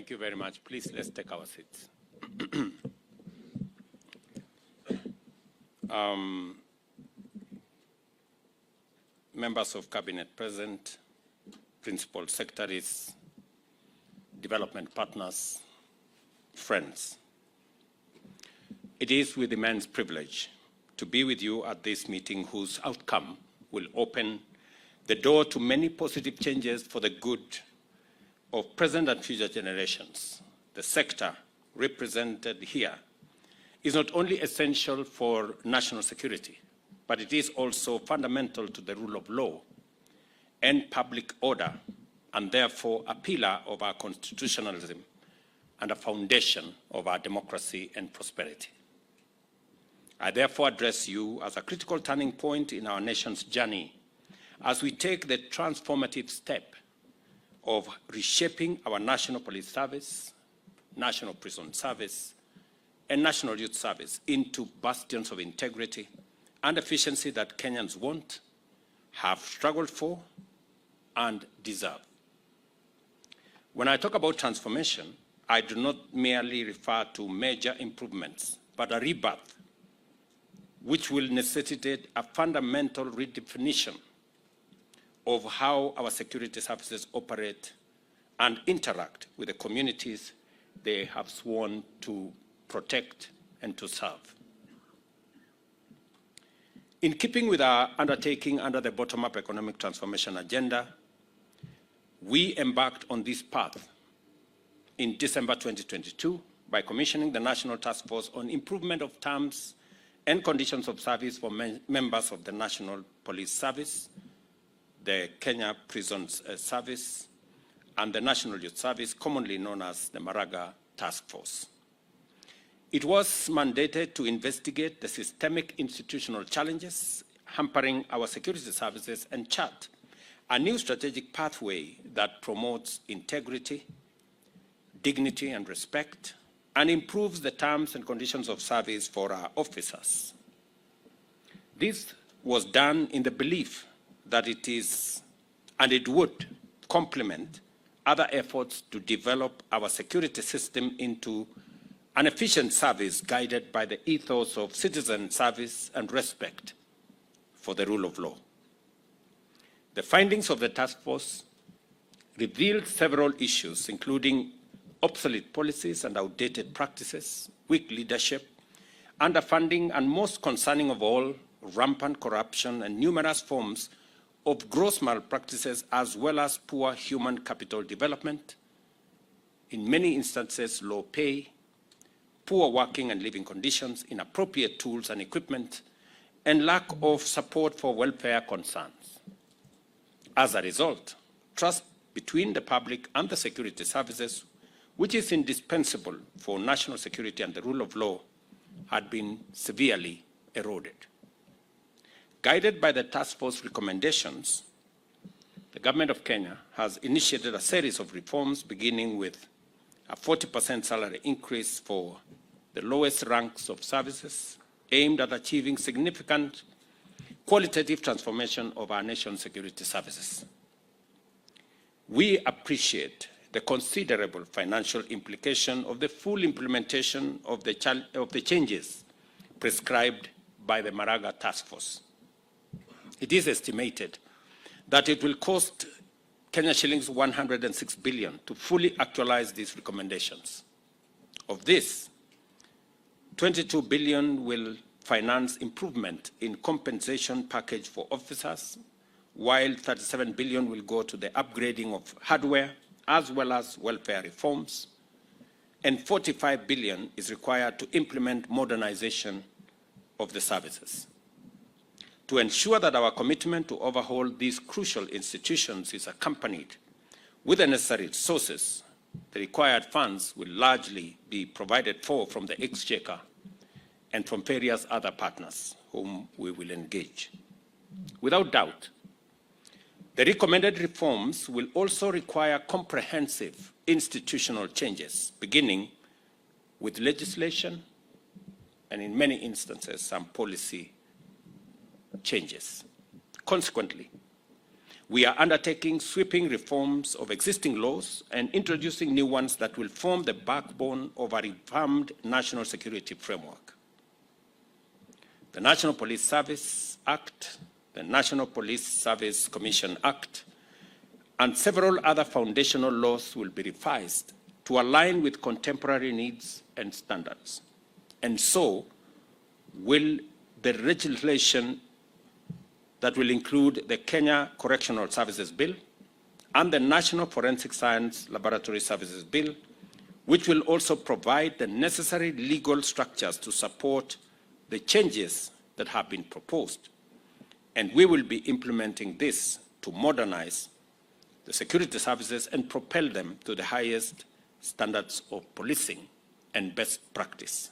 Thank you very much. Please, let's take our seats. Members of Cabinet present, principal secretaries, development partners, friends. It is with immense privilege to be with you at this meeting whose outcome will open the door to many positive changes for the good of present and future generations. The sector represented here is not only essential for national security, but it is also fundamental to the rule of law and public order, and therefore a pillar of our constitutionalism and a foundation of our democracy and prosperity. I therefore address you as a critical turning point in our nation's journey as we take the transformative step of reshaping our National Police Service, National Prison Service, and National Youth Service into bastions of integrity and efficiency that Kenyans want, have struggled for, and deserve. When I talk about transformation, I do not merely refer to major improvements, but a rebirth, which will necessitate a fundamental redefinition of how our security services operate and interact with the communities they have sworn to protect and to serve. In keeping with our undertaking under the bottom-up economic transformation agenda, we embarked on this path in December 2022 by commissioning the National Task Force on Improvement of Terms and Conditions of Service for members of the National Police Service, the Kenya Prisons Service, and the National Youth Service, commonly known as the Maraga Task Force. It was mandated to investigate the systemic institutional challenges hampering our security services and chart a new strategic pathway that promotes integrity, dignity, and respect, and improves the terms and conditions of service for our officers. This was done in the belief that it is, and it would, complement other efforts to develop our security system into an efficient service guided by the ethos of citizen service and respect for the rule of law. The findings of the task force revealed several issues, including obsolete policies and outdated practices, weak leadership, underfunding, and most concerning of all, rampant corruption and numerous forms of gross malpractices, as well as poor human capital development, in many instances low pay, poor working and living conditions, inappropriate tools and equipment, and lack of support for welfare concerns. As a result, trust between the public and the security services, which is indispensable for national security and the rule of law, had been severely eroded. Guided by the task force recommendations, the government of Kenya has initiated a series of reforms, beginning with a 40% salary increase for the lowest ranks of services, aimed at achieving significant qualitative transformation of our nation's security services. We appreciate the considerable financial implication of the full implementation of the changes prescribed by the Maraga Task Force. It is estimated that it will cost Kenya shillings 106 billion to fully actualize these recommendations. Of this, 22 billion will finance improvement in compensation package for officers, while 37 billion will go to the upgrading of hardware as well as welfare reforms, and 45 billion is required to implement modernization of the services. To ensure that our commitment to overhaul these crucial institutions is accompanied with the necessary resources, the required funds will largely be provided for from the Exchequer and from various other partners whom we will engage. Without doubt, the recommended reforms will also require comprehensive institutional changes, beginning with legislation and, in many instances, some policy changes. Consequently, We are undertaking sweeping reforms of existing laws and introducing new ones that will form the backbone of a revamped national security framework. The National Police Service Act, the National Police Service Commission Act, and several other foundational laws will be revised to align with contemporary needs and standards. And so will the legislation that will include the Kenya Correctional Services Bill and the National Forensic Science Laboratory Services Bill, which will also provide the necessary legal structures to support the changes that have been proposed. And we will be implementing this to modernize the security services and propel them to the highest standards of policing and best practice.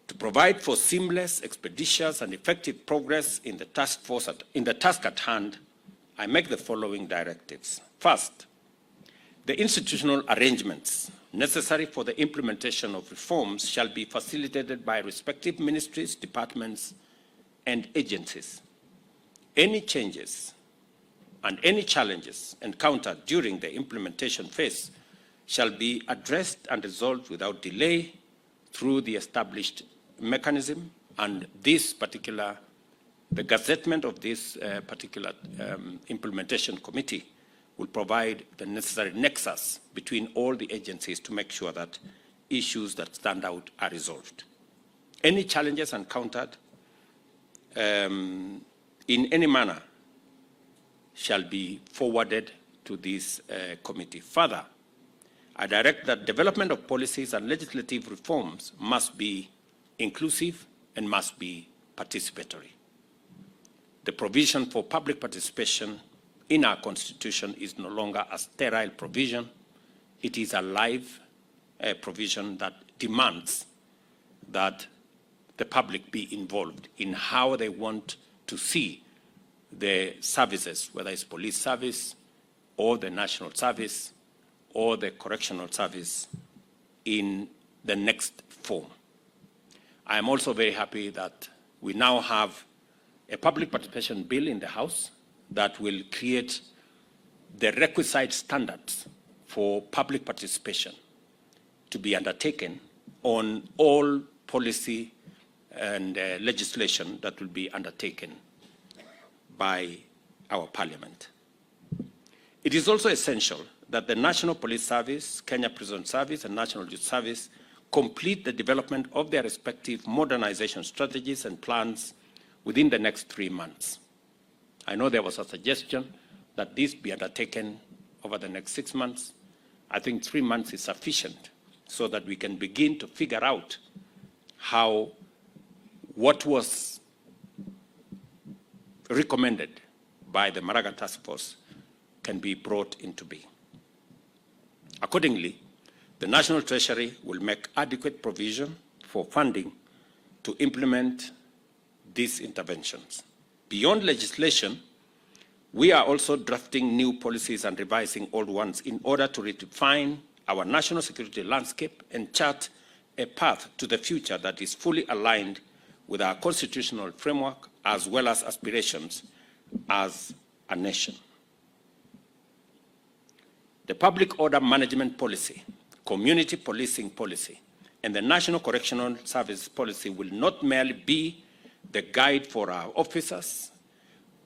To provide for seamless, expeditious, and effective progress in the task at hand, I make the following directives. First, the institutional arrangements necessary for the implementation of reforms shall be facilitated by respective ministries, departments, and agencies. Any changes and any challenges encountered during the implementation phase shall be addressed and resolved without delay through the established mechanism, and the gazettement of this particular implementation committee will provide the necessary nexus between all the agencies to make sure that issues that stand out are resolved. Any challenges encountered in any manner shall be forwarded to this committee. Further, I direct that development of policies and legislative reforms must be inclusive and must be participatory. The provision for public participation in our Constitution is no longer a sterile provision. It is a live provision that demands that the public be involved in how they want to see the services, whether it's police service or the national service or the correctional service, in the next form. I am also very happy that we now have a public participation bill in the House that will create the requisite standards for public participation to be undertaken on all policy and legislation that will be undertaken by our Parliament. It is also essential that the National Police Service, Kenya Prison Service, and National Youth Service complete the development of their respective modernization strategies and plans within the next 3 months. I know there was a suggestion that this be undertaken over the next 6 months. I think 3 months is sufficient so that we can begin to figure out how what was recommended by the Maraga Task Force can be brought into being. Accordingly, the National Treasury will make adequate provision for funding to implement these interventions. Beyond legislation, we are also drafting new policies and revising old ones in order to redefine our national security landscape and chart a path to the future that is fully aligned with our constitutional framework as well as aspirations as a nation. The public order management policy, community policing policy, and the National Correctional Service policy will not merely be the guide for our officers,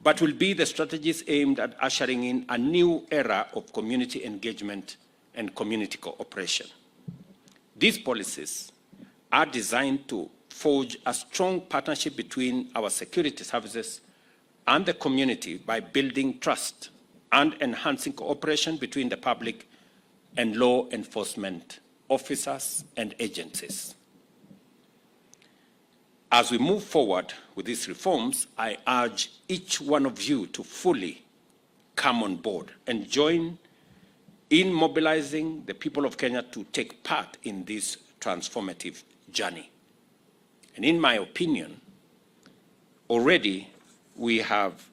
but will be the strategies aimed at ushering in a new era of community engagement and community cooperation. These policies are designed to forge a strong partnership between our security services and the community by building trust and enhancing cooperation between the public and law enforcement officers and agencies. As we move forward with these reforms, I urge each one of you to fully come on board and join in mobilizing the people of Kenya to take part in this transformative journey. And in my opinion, already we have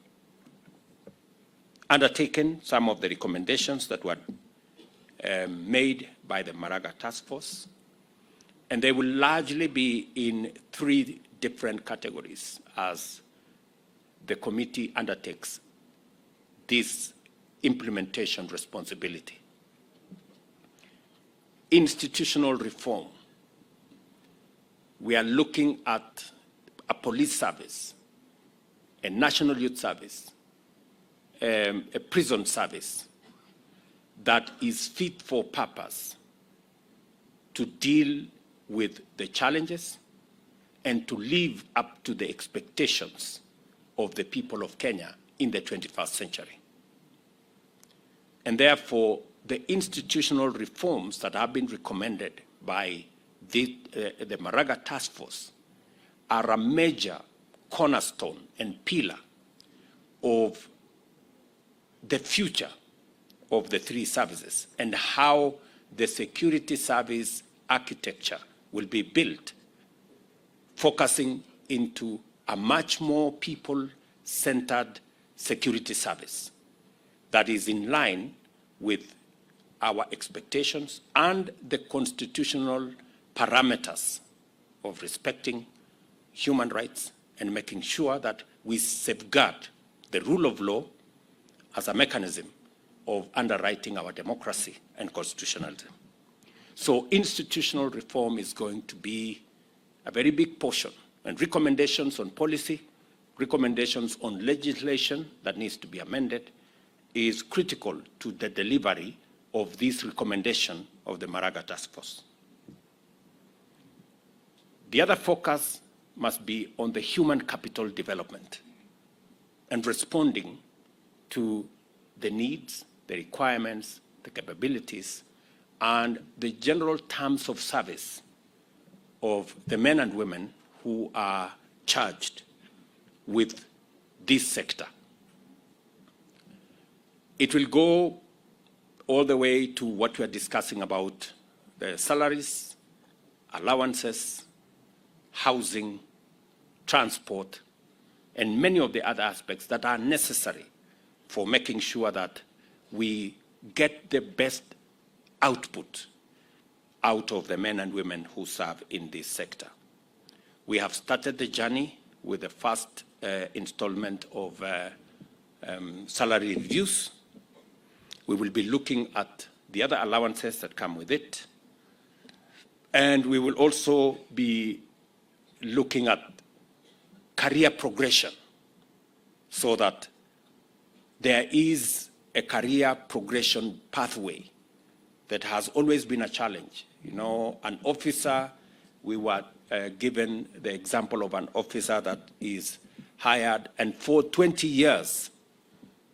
undertaken some of the recommendations that were made by the Maraga Task Force, and they will largely be in 3 different categories, as the committee undertakes this implementation responsibility. Institutional reform. We are looking at a police service, a national youth service, a prison service that is fit for purpose to deal with the challenges and to live up to the expectations of the people of Kenya in the 21st century. And therefore, the institutional reforms that have been recommended by the Maraga Task Force are a major cornerstone and pillar of the future of the three services and how the security service architecture will be built, focusing into a much more people-centered security service that is in line with our expectations and the constitutional parameters of respecting human rights and making sure that we safeguard the rule of law as a mechanism of underwriting our democracy and constitutionalism. So institutional reform is going to be a very big portion, and recommendations on policy, recommendations on legislation that needs to be amended is critical to the delivery of this recommendation of the Maraga Task Force. The other focus must be on the human capital development and responding to the needs, the requirements, the capabilities, and the general terms of service of the men and women who are charged with this sector. It will go all the way to what we are discussing about the salaries, allowances, housing, transport, and many of the other aspects that are necessary for making sure that we get the best output out of the men and women who serve in this sector. We have started the journey with the first installment of salary reviews. We will be looking at the other allowances that come with it. And we will also be looking at career progression so that there is a career progression pathway that has always been a challenge. You know, an officer, we were given the example of an officer that is hired, and for 20 years,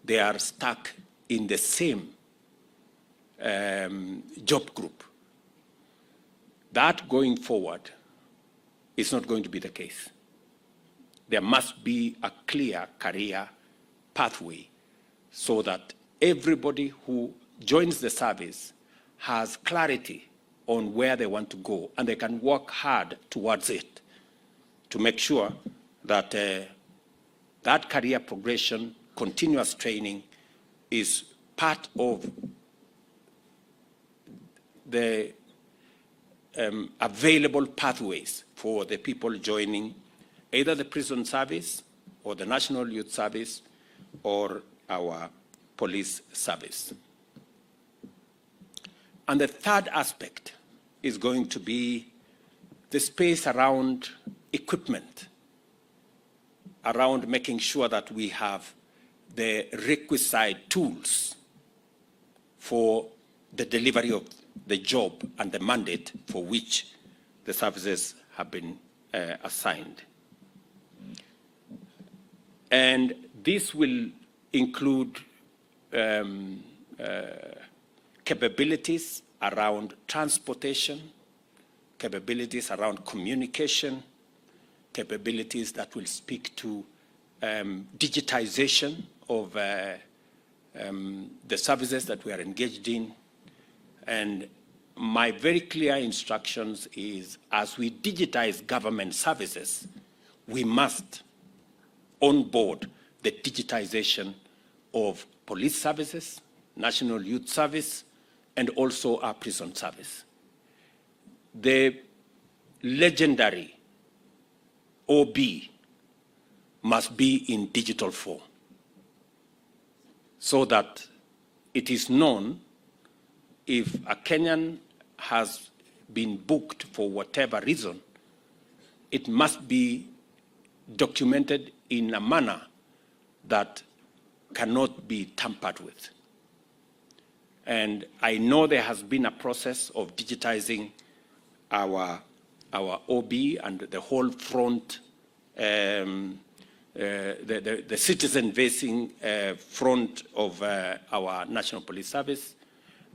they are stuck in the same job group. That going forward is not going to be the case. There must be a clear career pathway so that everybody who joins the service has clarity on where they want to go, and they can work hard towards it to make sure that that career progression, continuous training is part of the available pathways for the people joining either the prison service or the National Youth Service or our police service. And the third aspect is going to be the space around equipment, around making sure that we have the requisite tools for the delivery of the job and the mandate for which the services have been assigned. And this will include capabilities around transportation, capabilities around communication, capabilities that will speak to digitization of the services that we are engaged in. And my very clear instructions is, as we digitize government services, we must onboard the digitization of police services, National Youth Service, and also our prison service. The legendary OB must be in digital form, so that it is known if a Kenyan has been booked for whatever reason, it must be documented in a manner that cannot be tampered with. And I know there has been a process of digitizing our OB and the whole front, the citizen-facing front of our National Police Service.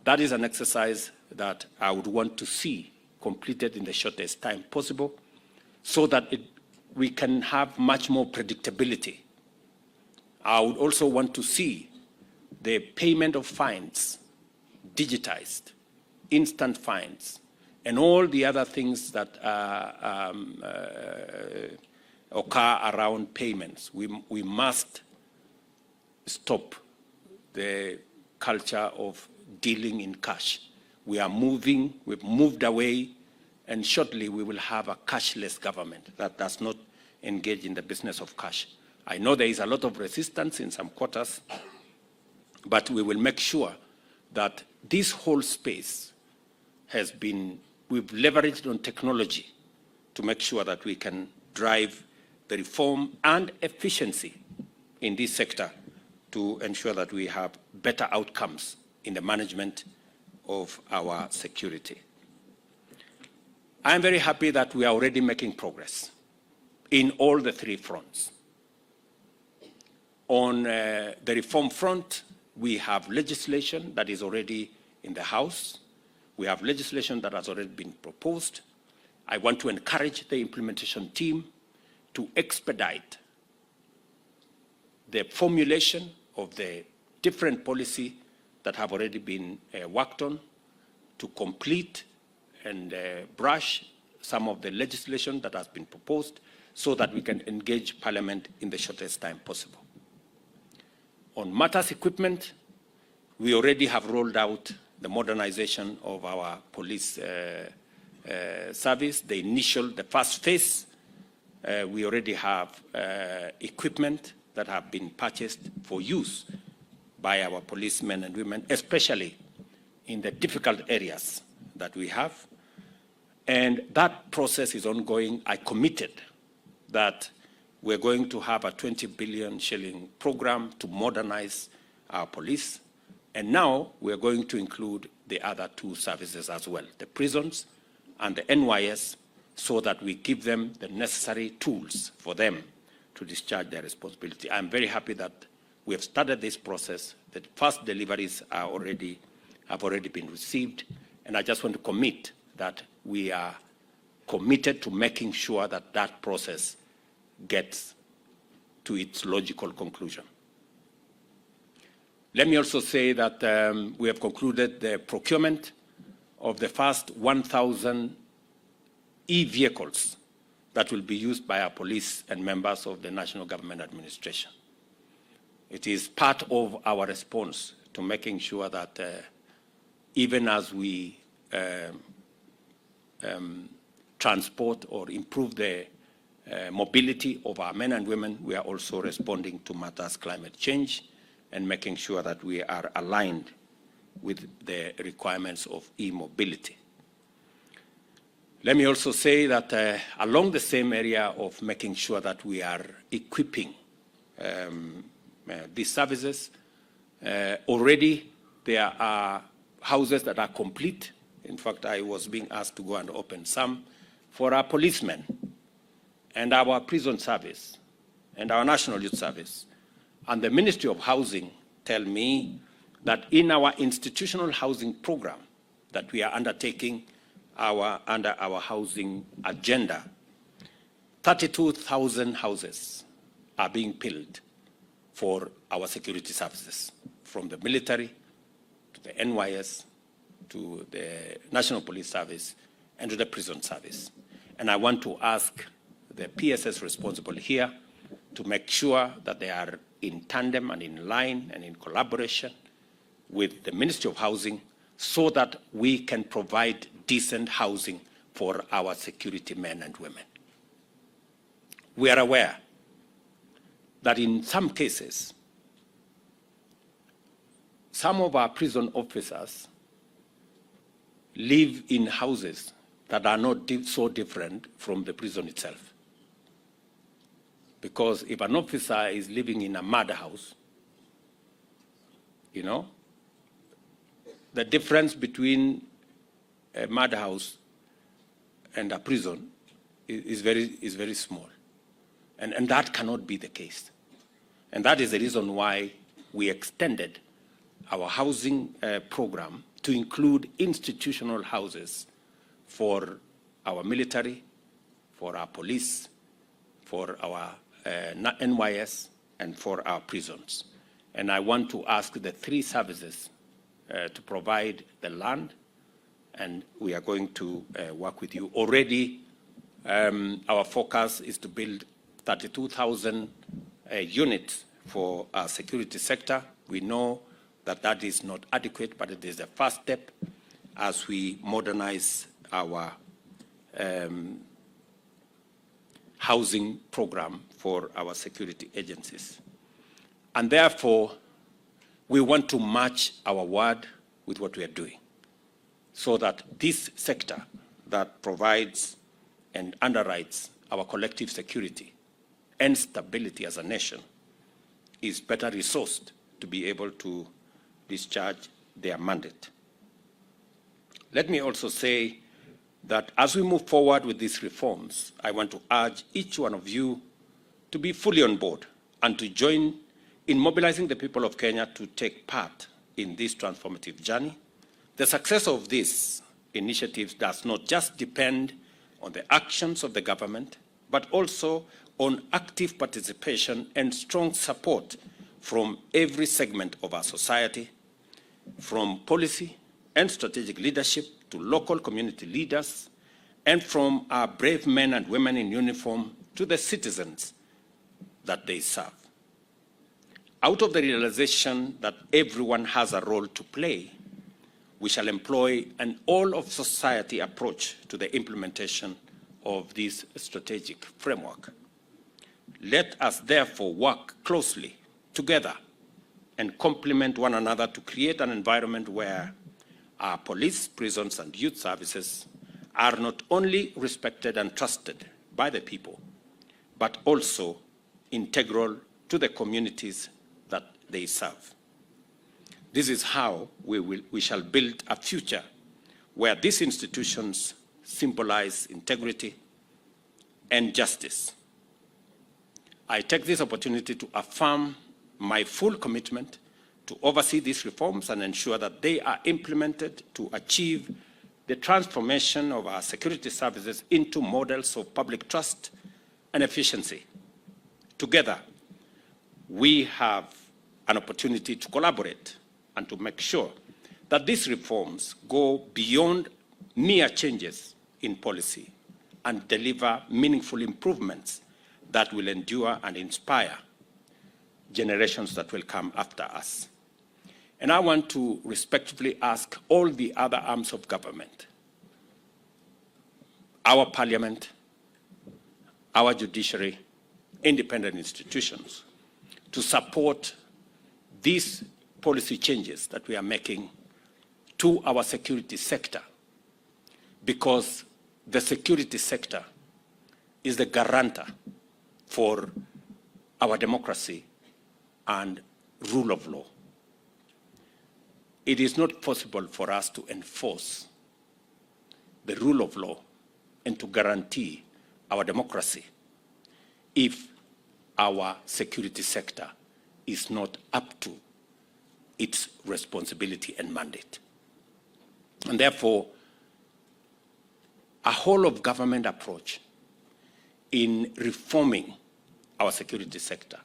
That is an exercise that I would want to see completed in the shortest time possible, so that we can have much more predictability. I would also want to see the payment of fines digitized, instant fines, and all the other things that occur around payments. We must stop the culture of dealing in cash. We've moved away, and shortly we will have a cashless government that does not engage in the business of cash. I know there is a lot of resistance in some quarters, but we will make sure that this whole space we've leveraged on technology to make sure that we can drive the reform and efficiency in this sector to ensure that we have better outcomes in the management of our security. I am very happy that we are already making progress in all the three fronts. On the reform front, we have legislation that is already in the House. We have legislation that has already been proposed. I want to encourage the implementation team to expedite the formulation of the different policy that have already been worked on, to complete and brush some of the legislation that has been proposed, so that we can engage Parliament in the shortest time possible. On matters equipment, we already have rolled out the modernization of our police service. The first phase, we already have equipment that have been purchased for use by our policemen and women, especially in the difficult areas that we have. And that process is ongoing. I committed that we're going to have a 20 billion shilling program to modernize our police. And now we're going to include the other two services as well, the prisons and the NYS, so that we give them the necessary tools for them to discharge their responsibility. I'm very happy that we have started this process. The first deliveries have already been received. And I just want to commit that we are committed to making sure that that process gets to its logical conclusion. Let me also say that we have concluded the procurement of the first 1,000 e-vehicles that will be used by our police and members of the National Government Administration. It is part of our response to making sure that even as we transport or improve the mobility of our men and women, we are also responding to matters climate change and making sure that we are aligned with the requirements of e-mobility. Let me also say that along the same area of making sure that we are equipping these services, already there are houses that are complete. In fact, I was being asked to go and open some for our policemen and our prison service and our National Youth Service. And the Ministry of Housing tell me that in our institutional housing program that we are undertaking under our housing agenda, 32,000 houses are being built for our security services, from the military to the NYS to the National Police Service and to the prison service. And I want to ask the PSS responsible here to make sure that they are in tandem and in line and in collaboration with the Ministry of Housing, so that we can provide decent housing for our security men and women. We are aware that in some cases, some of our prison officers live in houses that are not so different from the prison itself. Because if an officer is living in a mud house, you know, the difference between a mud house and a prison is very small. And that cannot be the case. And that is the reason why we extended our housing program to include institutional houses for our military, for our police, for our NYS, and for our prisons. And I want to ask the three services to provide the land, and we are going to work with you. Already, our focus is to build 32,000 units for our security sector. We know that that is not adequate, but it is the first step as we modernize our housing program for our security agencies. And therefore, we want to match our word with what we are doing so that this sector that provides and underwrites our collective security and stability as a nation is better resourced to be able to discharge their mandate. Let me also say that as we move forward with these reforms, I want to urge each one of you to be fully on board and to join in mobilizing the people of Kenya to take part in this transformative journey. The success of these initiatives does not just depend on the actions of the government, but also on active participation and strong support from every segment of our society, from policy and strategic leadership to local community leaders, and from our brave men and women in uniform to the citizens that they serve. Out of the realization that everyone has a role to play, we shall employ an all-of-society approach to the implementation of this strategic framework. Let us therefore work closely together and complement one another to create an environment where our police, prisons, and youth services are not only respected and trusted by the people, but also integral to the communities that they serve. This is how we shall build a future where these institutions symbolize integrity and justice. I take this opportunity to affirm my full commitment to oversee these reforms and ensure that they are implemented to achieve the transformation of our security services into models of public trust and efficiency. Together, we have an opportunity to collaborate and to make sure that these reforms go beyond mere changes in policy and deliver meaningful improvements that will endure and inspire generations that will come after us. And I want to respectfully ask all the other arms of government, our parliament, our judiciary, independent institutions, to support these policy changes that we are making to our security sector, because the security sector is the guarantor for our democracy and rule of law. It is not possible for us to enforce the rule of law and to guarantee our democracy if our security sector is not up to its responsibility and mandate. And therefore, a whole of government approach in reforming our security sector,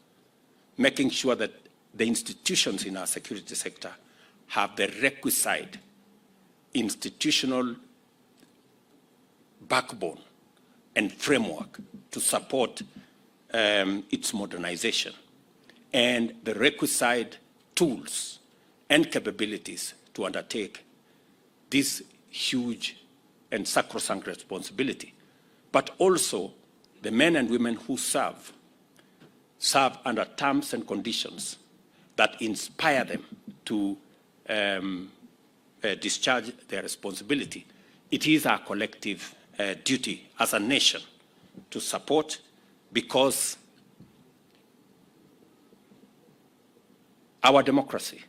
making sure that the institutions in our security sector have the requisite institutional backbone and framework to support its modernization, and the requisite tools and capabilities to undertake this huge and sacrosanct responsibility, but also the men and women who serve serve under terms and conditions that inspire them to discharge their responsibility, it is our collective duty as a nation to support, because our democracy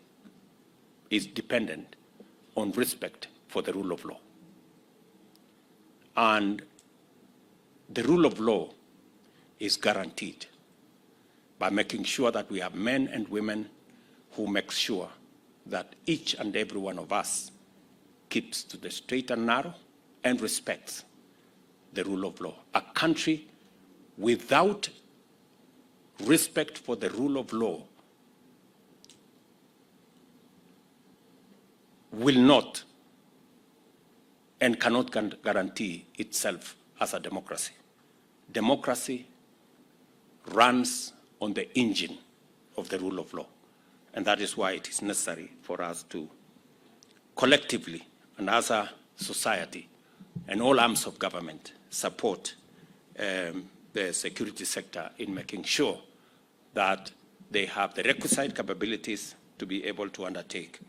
is dependent on respect for the rule of law. And the rule of law is guaranteed by making sure that we have men and women who make sure that each and every one of us keeps to the straight and narrow and respects the rule of law. A country without respect for the rule of law will not and cannot guarantee itself as a democracy. Democracy runs on the engine of the rule of law. And that is why it is necessary for us to collectively and as a society and all arms of government support the security sector in making sure that they have the requisite capabilities to be able to undertake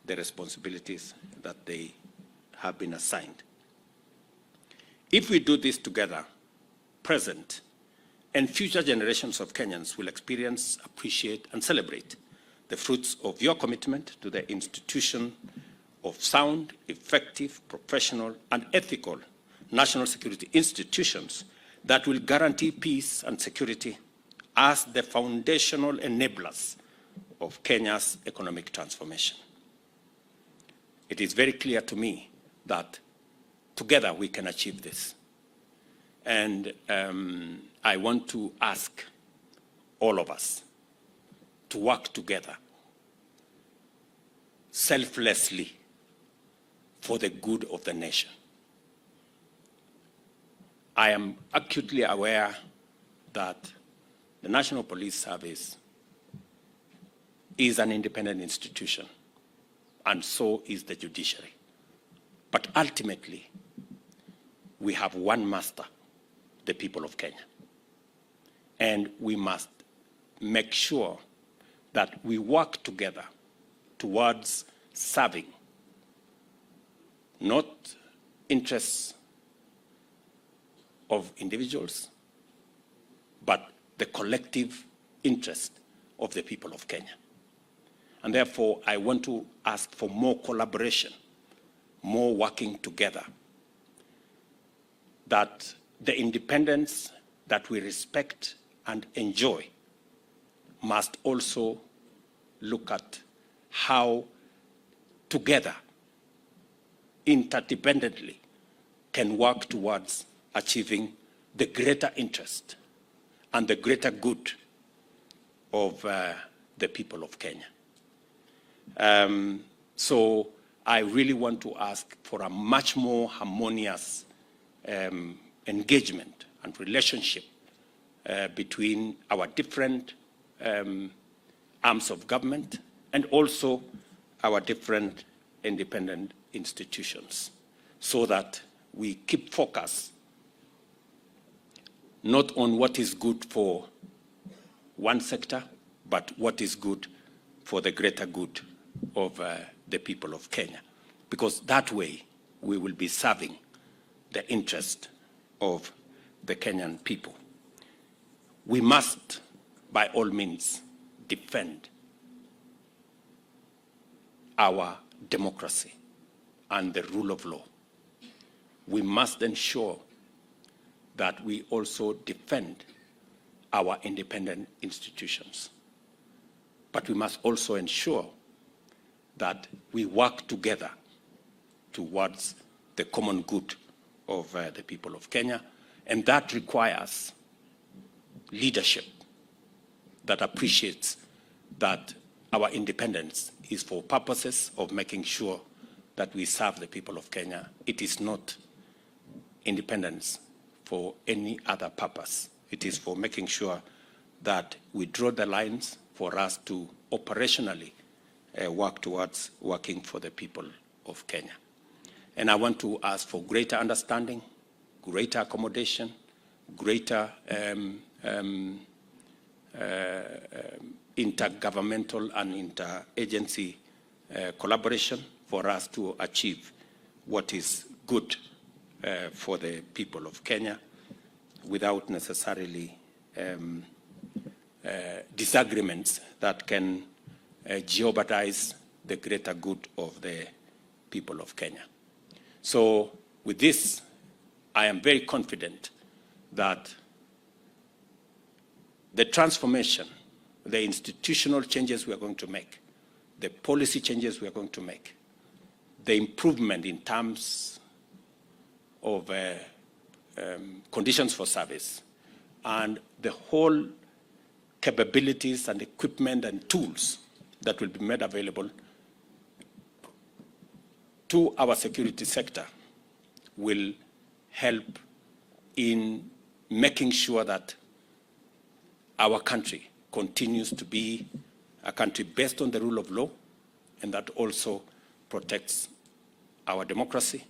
the responsibilities that they have been assigned. If we do this together, present and future generations of Kenyans will experience, appreciate, and celebrate the fruits of your commitment to the institution of sound, effective, professional, and ethical national security institutions that will guarantee peace and security as the foundational enablers of Kenya's economic transformation. It is very clear to me that together we can achieve this. And I want to ask all of us to work together selflessly for the good of the nation. I am acutely aware that the National Police Service is an independent institution, and so is the judiciary. But ultimately, we have one master, the people of Kenya. And we must make sure that we work together towards serving not interests of individuals, but the collective interest of the people of Kenya. And therefore, I want to ask for more collaboration, more working together, that the independence that we respect and enjoy must also look at how together, interdependently, can work towards achieving the greater interest and the greater good of the people of Kenya. So I really want to ask for a much more harmonious engagement and relationship between our different arms of government and also our different independent institutions, so that we keep focus not on what is good for one sector, but what is good for the greater good of the people of Kenya. Because that way we will be serving the interest of the Kenyan people. We must, by all means, defend our democracy and the rule of law. We must ensure that we also defend our independent institutions. But we must also ensure that we work together towards the common good of the people of Kenya, and that requires leadership that appreciates that our independence is for purposes of making sure that we serve the people of Kenya. It is not independence for any other purpose. It is for making sure that we draw the lines for us to operationally work towards working for the people of Kenya. And I want to ask for greater understanding, greater accommodation, greater intergovernmental and interagency collaboration for us to achieve what is good for the people of Kenya without necessarily disagreements that can jeopardize the greater good of the people of Kenya. So with this, I am very confident that the transformation, the institutional changes we are going to make, the policy changes we are going to make, the improvement in terms of conditions for service, and the whole capabilities and equipment and tools that will be made available to our security sector will help in making sure that our country continues to be a country based on the rule of law, and that also protects our democracy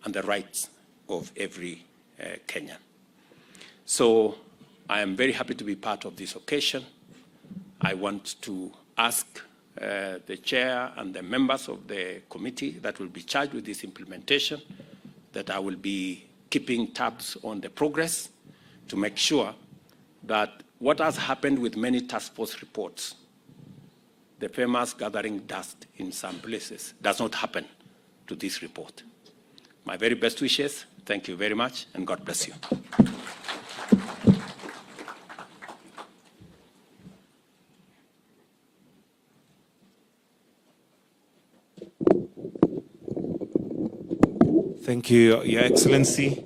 and the rights of every Kenyan. So I am very happy to be part of this occasion. I want to ask the chair and the members of the committee that will be charged with this implementation that I will be keeping tabs on the progress to make sure that what has happened with many task force reports, the famous gathering dust in some places, does not happen to this report. My very best wishes. Thank you very much, and God bless you. Thank you, Your Excellency.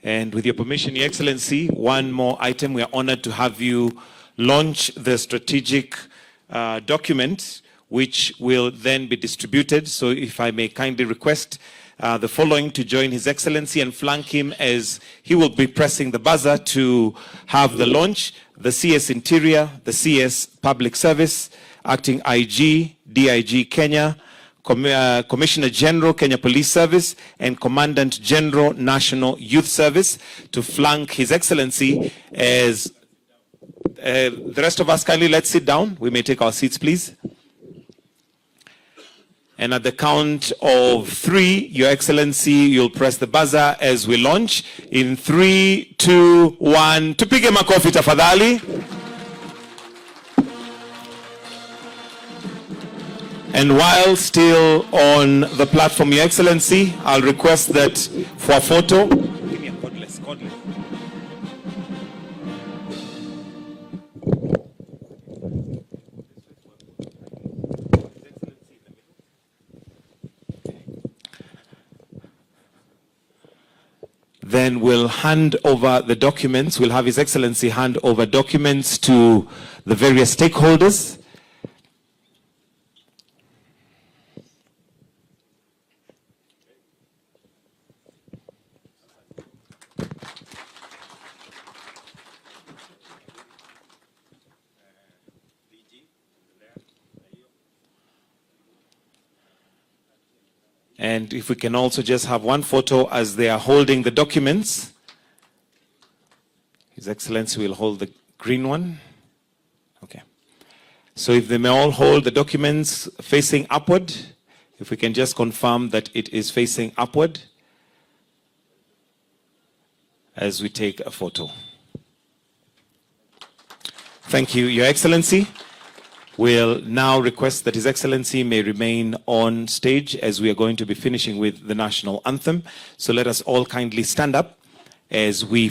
And with your permission, Your Excellency, one more item. We are honored to have you launch the strategic document, which will then be distributed. So if I may kindly request the following to join His Excellency and flank him as he will be pressing the buzzer to have the launch. The CS Interior, the CS Public Service, Acting IG, DIG Kenya, Commissioner General Kenya Police Service, and Commandant General National Youth Service to flank His Excellency as the rest of us kindly let's sit down. We may take our seats, please. And at the count of 3, Your Excellency, you'll press the buzzer as we launch. In 3, 2, 1. Tupige makofi tafadhali. And while still on the platform, Your Excellency, I'll request that for a photo. Give me a cordless. Then we'll hand over the documents. We'll have His Excellency hand over documents to the various stakeholders. And if we can also just have one photo as they are holding the documents. His Excellency will hold the green one. Okay. So if they may all hold the documents facing upward, if we can just confirm that it is facing upward as we take a photo. Thank you, Your Excellency. We'll now request that His Excellency may remain on stage as we are going to be finishing with the national anthem. So let us all kindly stand up as we